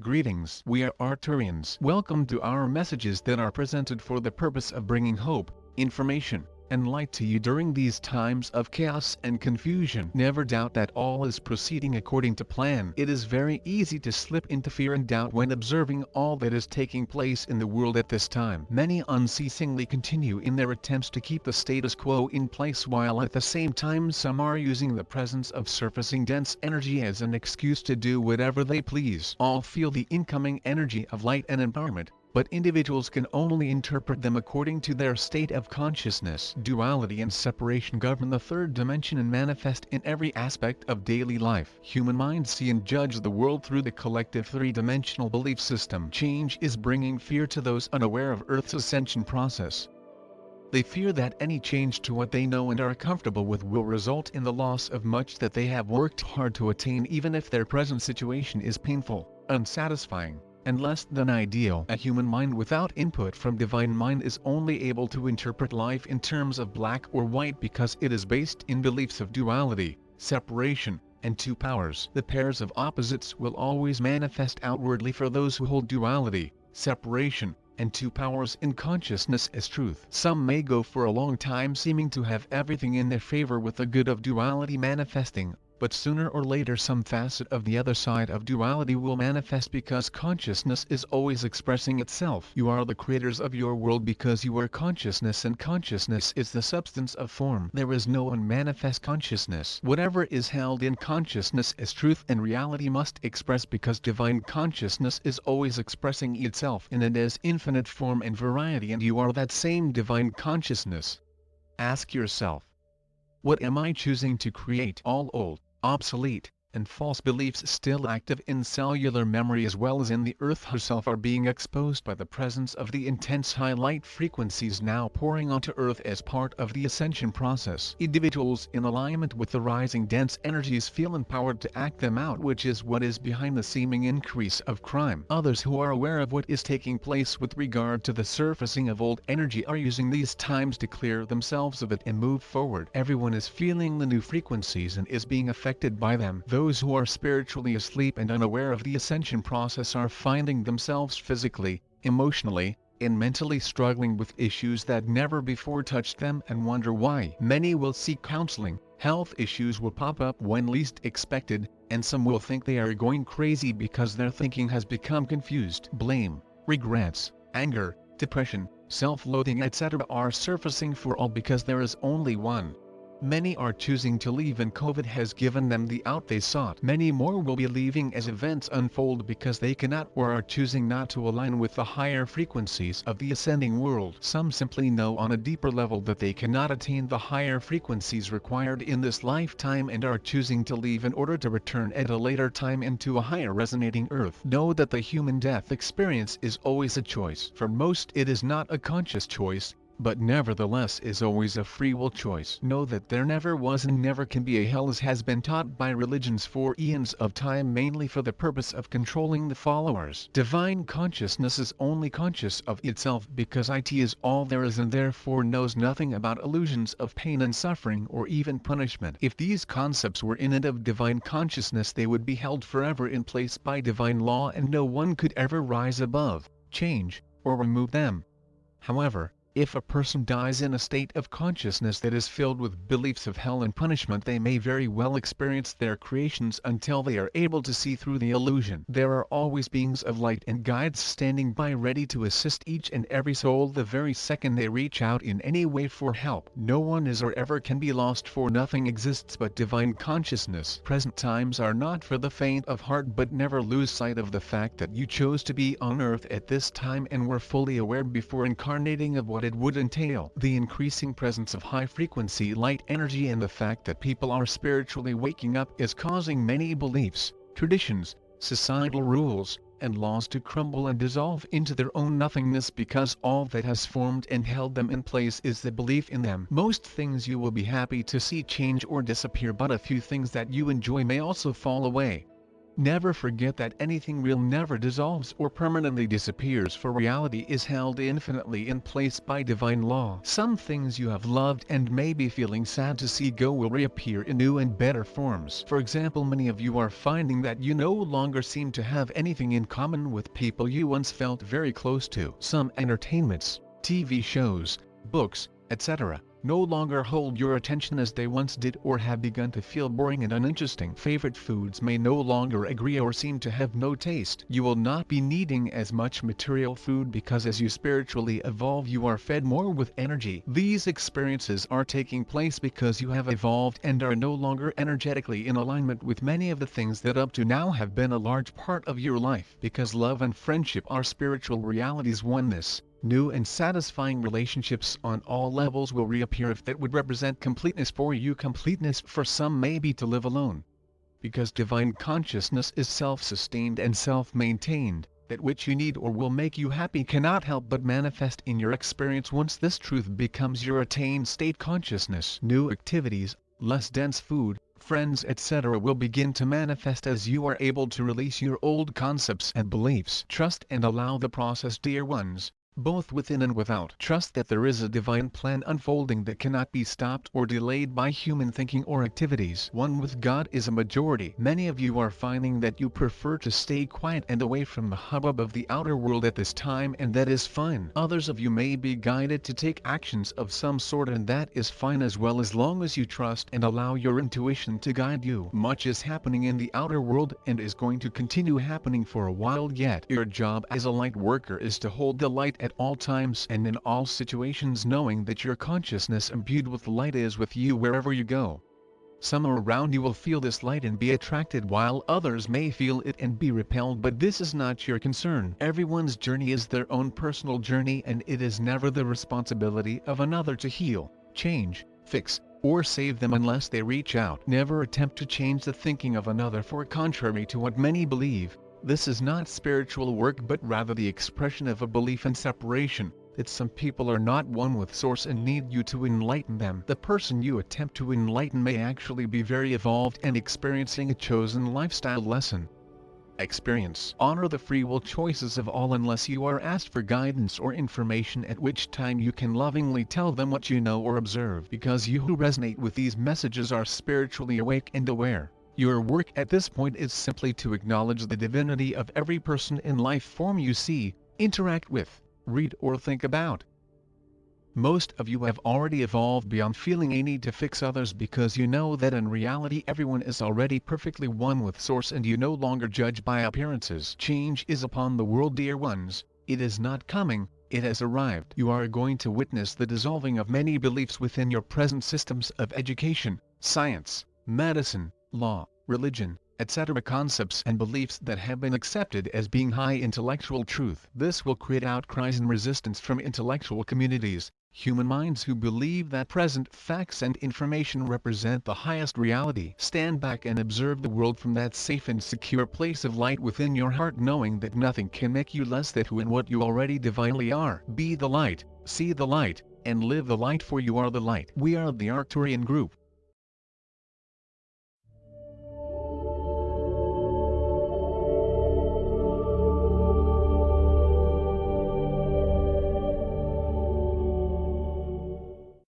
Greetings, we are Arcturians. Welcome to our messages that are presented for the purpose of bringing hope, information, and light to you during these times of chaos and confusion. Never doubt that all is proceeding according to plan. It is very easy to slip into fear and doubt when observing all that is taking place in the world at this time. Many unceasingly continue in their attempts to keep the status quo in place, while at the same time some are using the presence of surfacing dense energy as an excuse to do whatever they please. All feel the incoming energy of light and empowerment, but individuals can only interpret them according to their state of consciousness. Duality and separation govern the third dimension and manifest in every aspect of daily life. Human minds see and judge the world through the collective three-dimensional belief system. Change is bringing fear to those unaware of Earth's ascension process. They fear that any change to what they know and are comfortable with will result in the loss of much that they have worked hard to attain, even if their present situation is painful, unsatisfying, and less than ideal. A human mind without input from divine mind is only able to interpret life in terms of black or white because it is based in beliefs of duality, separation, and two powers. The pairs of opposites will always manifest outwardly for those who hold duality, separation, and two powers in consciousness as truth. Some may go for a long time seeming to have everything in their favor with the good of duality manifesting, but sooner or later some facet of the other side of duality will manifest because consciousness is always expressing itself. You are the creators of your world because you are consciousness, and consciousness is the substance of form. There is no unmanifest consciousness. Whatever is held in consciousness as truth and reality must express, because divine consciousness is always expressing itself in it as infinite form and variety, and you are that same divine consciousness. Ask yourself, what am I choosing to create? All old, obsolete, and false beliefs still active in cellular memory as well as in the Earth herself are being exposed by the presence of the intense high light frequencies now pouring onto Earth as part of the ascension process. Individuals in alignment with the rising dense energies feel empowered to act them out, which is what is behind the seeming increase of crime. Others who are aware of what is taking place with regard to the surfacing of old energy are using these times to clear themselves of it and move forward. Everyone is feeling the new frequencies and is being affected by them. Those who are spiritually asleep and unaware of the ascension process are finding themselves physically, emotionally, and mentally struggling with issues that never before touched them and wonder why. Many will seek counseling. Health issues will pop up when least expected, and some will think they are going crazy because their thinking has become confused. Blame, regrets, anger, depression, self-loathing, etc. are surfacing for all because there is only one. Many are choosing to leave and COVID has given them the out they sought. Many more will be leaving as events unfold because they cannot or are choosing not to align with the higher frequencies of the ascending world. Some simply know on a deeper level that they cannot attain the higher frequencies required in this lifetime and are choosing to leave in order to return at a later time into a higher resonating Earth. Know that the human death experience is always a choice. For most it is not a conscious choice, but nevertheless is always a free will choice. Know that there never was and never can be a hell, as has been taught by religions for eons of time, mainly for the purpose of controlling the followers. Divine consciousness is only conscious of itself because it is all there is and therefore knows nothing about illusions of pain and suffering or even punishment. If these concepts were in it of divine consciousness, they would be held forever in place by divine law and no one could ever rise above, change, or remove them. However, if a person dies in a state of consciousness that is filled with beliefs of hell and punishment, they may very well experience their creations until they are able to see through the illusion. There are always beings of light and guides standing by ready to assist each and every soul the very second they reach out in any way for help. No one is or ever can be lost, for nothing exists but divine consciousness. Present times are not for the faint of heart, but never lose sight of the fact that you chose to be on Earth at this time and were fully aware before incarnating of what it would entail. The increasing presence of high-frequency light energy and the fact that people are spiritually waking up is causing many beliefs, traditions, societal rules, and laws to crumble and dissolve into their own nothingness, because all that has formed and held them in place is the belief in them. Most things you will be happy to see change or disappear, but a few things that you enjoy may also fall away. Never forget that anything real never dissolves or permanently disappears, for reality is held infinitely in place by divine law. Some things you have loved and may be feeling sad to see go will reappear in new and better forms. For example, many of you are finding that you no longer seem to have anything in common with people you once felt very close to. Some entertainments, TV shows, books, etc. no longer hold your attention as they once did, or have begun to feel boring and uninteresting. Favorite foods may no longer agree or seem to have no taste. You will not be needing as much material food because as you spiritually evolve you are fed more with energy. These experiences are taking place because you have evolved and are no longer energetically in alignment with many of the things that up to now have been a large part of your life. Because love and friendship are spiritual realities, oneness, new and satisfying relationships on all levels will reappear. If that would represent completeness for you, completeness for some may be to live alone. Because divine consciousness is self-sustained and self-maintained, that which you need or will make you happy cannot help but manifest in your experience once this truth becomes your attained state consciousness. New activities, less dense food, friends, etc. will begin to manifest as you are able to release your old concepts and beliefs. Trust and allow the process, dear ones, both within and without. Trust that there is a divine plan unfolding that cannot be stopped or delayed by human thinking or activities. One with God is a majority. Many of you are finding that you prefer to stay quiet and away from the hubbub of the outer world at this time, and that is fine. Others of you may be guided to take actions of some sort, and that is fine as well, as long as you trust and allow your intuition to guide you. Much is happening in the outer world and is going to continue happening for a while yet. Your job as a light worker is to hold the light at all times and in all situations, knowing that your consciousness imbued with light is with you wherever you go. Some around you will feel this light and be attracted, while others may feel it and be repelled, but this is not your concern. Everyone's journey is their own personal journey, and it is never the responsibility of another to heal, change, fix, or save them unless they reach out. Never attempt to change the thinking of another, for contrary to what many believe, this is not spiritual work but rather the expression of a belief in separation, that some people are not one with Source and need you to enlighten them. The person you attempt to enlighten may actually be very evolved and experiencing a chosen lifestyle lesson. Experience. Honor the free will choices of all unless you are asked for guidance or information, at which time you can lovingly tell them what you know or observe, because you who resonate with these messages are spiritually awake and aware. Your work at this point is simply to acknowledge the divinity of every person in life form you see, interact with, read or think about. Most of you have already evolved beyond feeling a need to fix others, because you know that in reality everyone is already perfectly one with Source, and you no longer judge by appearances. Change is upon the world, dear ones. It is not coming, it has arrived. You are going to witness the dissolving of many beliefs within your present systems of education, science, medicine, law, religion, etc. concepts and beliefs that have been accepted as being high intellectual truth. This will create outcries and resistance from intellectual communities, human minds who believe that present facts and information represent the highest reality. Stand back and observe the world from that safe and secure place of light within your heart, knowing that nothing can make you less than who and what you already divinely are. Be the light, see the light, and live the light, for you are the light. We are the Arcturian group.